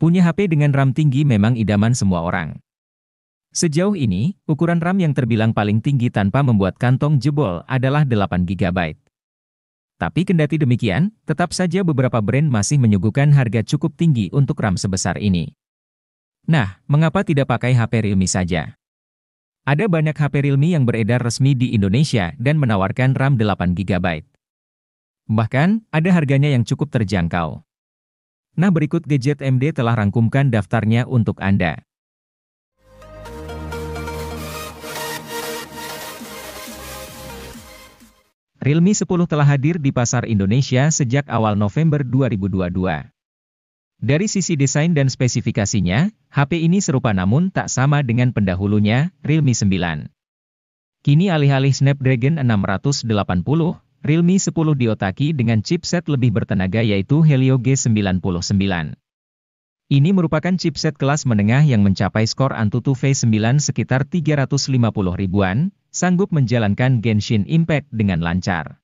Punya HP dengan RAM tinggi memang idaman semua orang. Sejauh ini, ukuran RAM yang terbilang paling tinggi tanpa membuat kantong jebol adalah 8 GB. Tapi kendati demikian, tetap saja beberapa brand masih menyuguhkan harga cukup tinggi untuk RAM sebesar ini. Nah, mengapa tidak pakai HP Realme saja? Ada banyak HP Realme yang beredar resmi di Indonesia dan menawarkan RAM 8 GB. Bahkan, ada harganya yang cukup terjangkau. Nah, berikut Gadget MD telah rangkumkan daftarnya untuk Anda. Realme 10 telah hadir di pasar Indonesia sejak awal November 2022. Dari sisi desain dan spesifikasinya, HP ini serupa namun tak sama dengan pendahulunya, Realme 9. Kini alih-alih Snapdragon 680, Realme 10 diotaki dengan chipset lebih bertenaga yaitu Helio G99. Ini merupakan chipset kelas menengah yang mencapai skor Antutu V9 sekitar 350 ribuan, sanggup menjalankan Genshin Impact dengan lancar.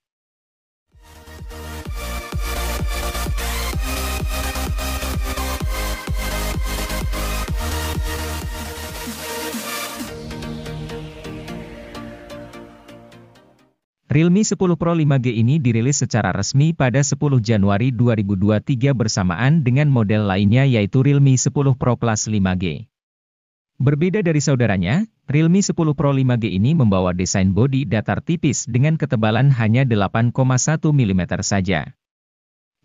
Realme 10 Pro 5G ini dirilis secara resmi pada 10 Januari 2023 bersamaan dengan model lainnya yaitu Realme 10 Pro Plus 5G. Berbeda dari saudaranya, Realme 10 Pro 5G ini membawa desain bodi datar tipis dengan ketebalan hanya 8,1 mm saja.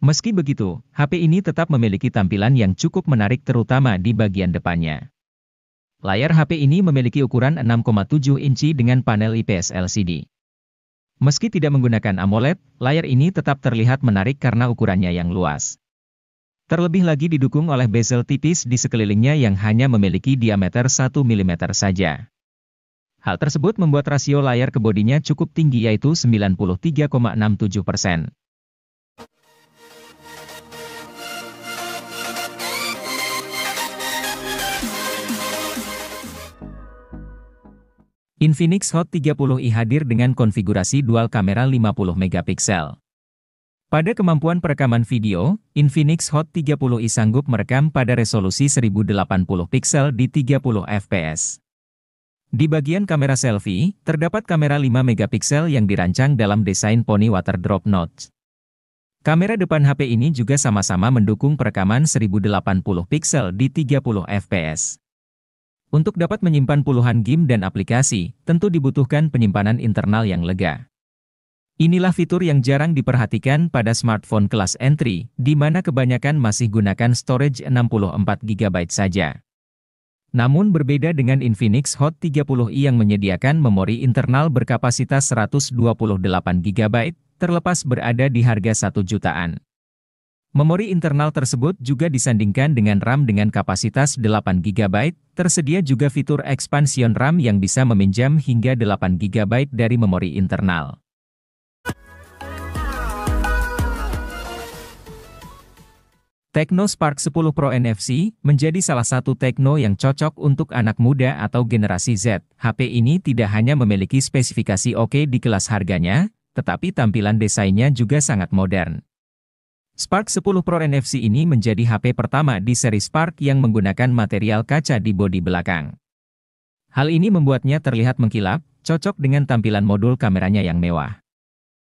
Meski begitu, HP ini tetap memiliki tampilan yang cukup menarik terutama di bagian depannya. Layar HP ini memiliki ukuran 6,7 inci dengan panel IPS LCD. Meski tidak menggunakan AMOLED, layar ini tetap terlihat menarik karena ukurannya yang luas. Terlebih lagi didukung oleh bezel tipis di sekelilingnya yang hanya memiliki diameter 1 mm saja. Hal tersebut membuat rasio layar ke bodinya cukup tinggi yaitu 93,67%. Infinix Hot 30i hadir dengan konfigurasi dual kamera 50 megapiksel. Pada kemampuan perekaman video, Infinix Hot 30i sanggup merekam pada resolusi 1080 piksel di 30 fps. Di bagian kamera selfie, terdapat kamera 5 megapiksel yang dirancang dalam desain Pony Water Drop Notch. Kamera depan HP ini juga sama-sama mendukung perekaman 1080 piksel di 30 fps. Untuk dapat menyimpan puluhan game dan aplikasi, tentu dibutuhkan penyimpanan internal yang lega. Inilah fitur yang jarang diperhatikan pada smartphone kelas entry, di mana kebanyakan masih gunakan storage 64 GB saja. Namun berbeda dengan Infinix Hot 30i yang menyediakan memori internal berkapasitas 128 GB, terlepas berada di harga 1 jutaan. Memori internal tersebut juga disandingkan dengan RAM dengan kapasitas 8 GB, tersedia juga fitur expansion RAM yang bisa meminjam hingga 8 GB dari memori internal. Tecno Spark 10 Pro NFC menjadi salah satu Tecno yang cocok untuk anak muda atau generasi Z. HP ini tidak hanya memiliki spesifikasi oke di kelas harganya, tetapi tampilan desainnya juga sangat modern. Spark 10 Pro NFC ini menjadi HP pertama di seri Spark yang menggunakan material kaca di bodi belakang. Hal ini membuatnya terlihat mengkilap, cocok dengan tampilan modul kameranya yang mewah.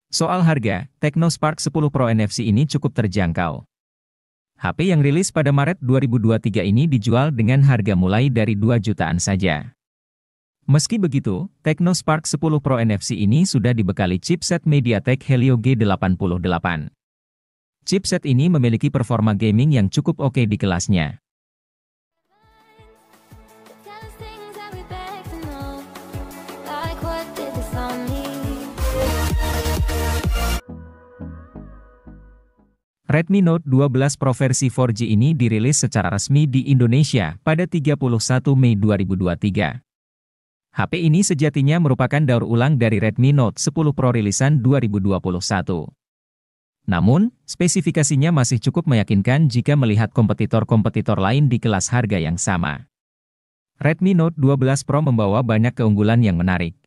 Soal harga, Tecno Spark 10 Pro NFC ini cukup terjangkau. HP yang rilis pada Maret 2023 ini dijual dengan harga mulai dari 2 jutaan saja. Meski begitu, Tecno Spark 10 Pro NFC ini sudah dibekali chipset MediaTek Helio G88. Chipset ini memiliki performa gaming yang cukup oke di kelasnya. Redmi Note 12 Pro versi 4G ini dirilis secara resmi di Indonesia pada 31 Mei 2023. HP ini sejatinya merupakan daur ulang dari Redmi Note 10 Pro rilisan 2021. Namun, spesifikasinya masih cukup meyakinkan jika melihat kompetitor-kompetitor lain di kelas harga yang sama. Redmi Note 12 Pro membawa banyak keunggulan yang menarik.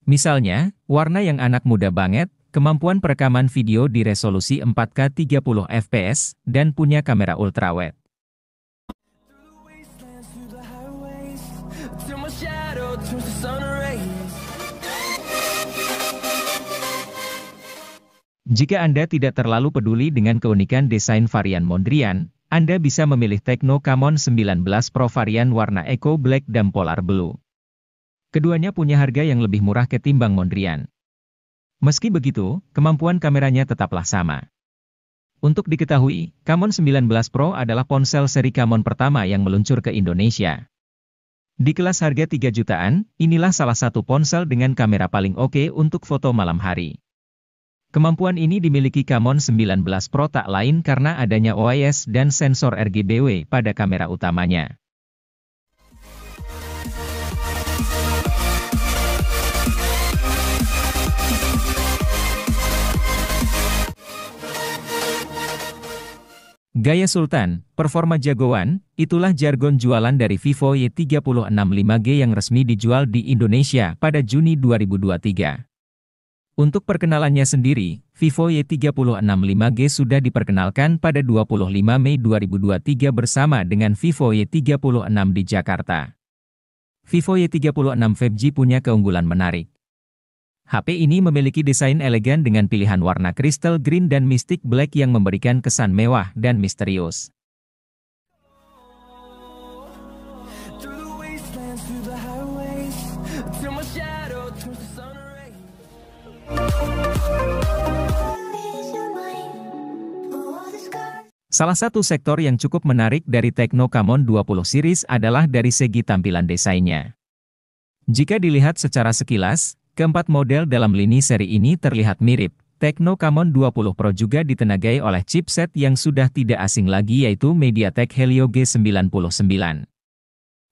Misalnya, warna yang anak muda banget, kemampuan perekaman video di resolusi 4K 30 fps, dan punya kamera ultrawide. Jika Anda tidak terlalu peduli dengan keunikan desain varian Mondrian, Anda bisa memilih Tecno Camon 19 Pro varian warna Eco Black dan Polar Blue. Keduanya punya harga yang lebih murah ketimbang Mondrian. Meski begitu, kemampuan kameranya tetaplah sama. Untuk diketahui, Camon 19 Pro adalah ponsel seri Camon pertama yang meluncur ke Indonesia. Di kelas harga 3 jutaan, inilah salah satu ponsel dengan kamera paling oke untuk foto malam hari. Kemampuan ini dimiliki Camon 19 Pro tak lain karena adanya OIS dan sensor RGB pada kamera utamanya. Gaya Sultan, performa jagoan, itulah jargon jualan dari Vivo Y36 5G yang resmi dijual di Indonesia pada Juni 2023. Untuk perkenalannya sendiri, Vivo Y36 5G sudah diperkenalkan pada 25 Mei 2023 bersama dengan Vivo Y36 di Jakarta. Vivo Y36 5G punya keunggulan menarik. HP ini memiliki desain elegan dengan pilihan warna crystal green dan mystic black yang memberikan kesan mewah dan misterius. Salah satu sektor yang cukup menarik dari Tecno Camon 20 series adalah dari segi tampilan desainnya. Jika dilihat secara sekilas, keempat model dalam lini seri ini terlihat mirip. Tecno Camon 20 Pro juga ditenagai oleh chipset yang sudah tidak asing lagi yaitu MediaTek Helio G99.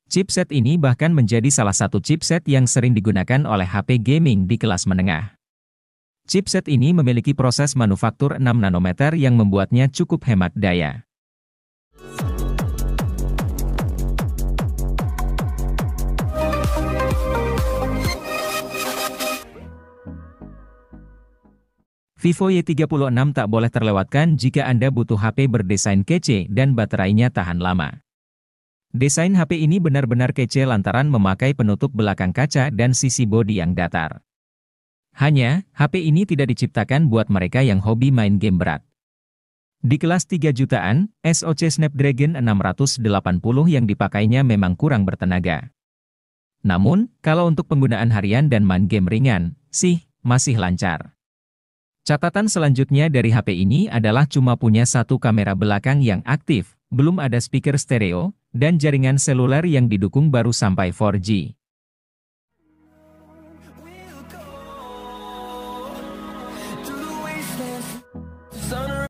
Chipset ini bahkan menjadi salah satu chipset yang sering digunakan oleh HP gaming di kelas menengah. Chipset ini memiliki proses manufaktur 6 nanometer yang membuatnya cukup hemat daya. Vivo Y36 tak boleh terlewatkan jika Anda butuh HP berdesain kece dan baterainya tahan lama. Desain HP ini benar-benar kece lantaran memakai penutup belakang kaca dan sisi bodi yang datar. Hanya, HP ini tidak diciptakan buat mereka yang hobi main game berat. Di kelas 3 jutaan, SoC Snapdragon 680 yang dipakainya memang kurang bertenaga. Namun, kalau untuk penggunaan harian dan main game ringan, sih, masih lancar. Catatan selanjutnya dari HP ini adalah cuma punya satu kamera belakang yang aktif, belum ada speaker stereo, dan jaringan seluler yang didukung baru sampai 4G.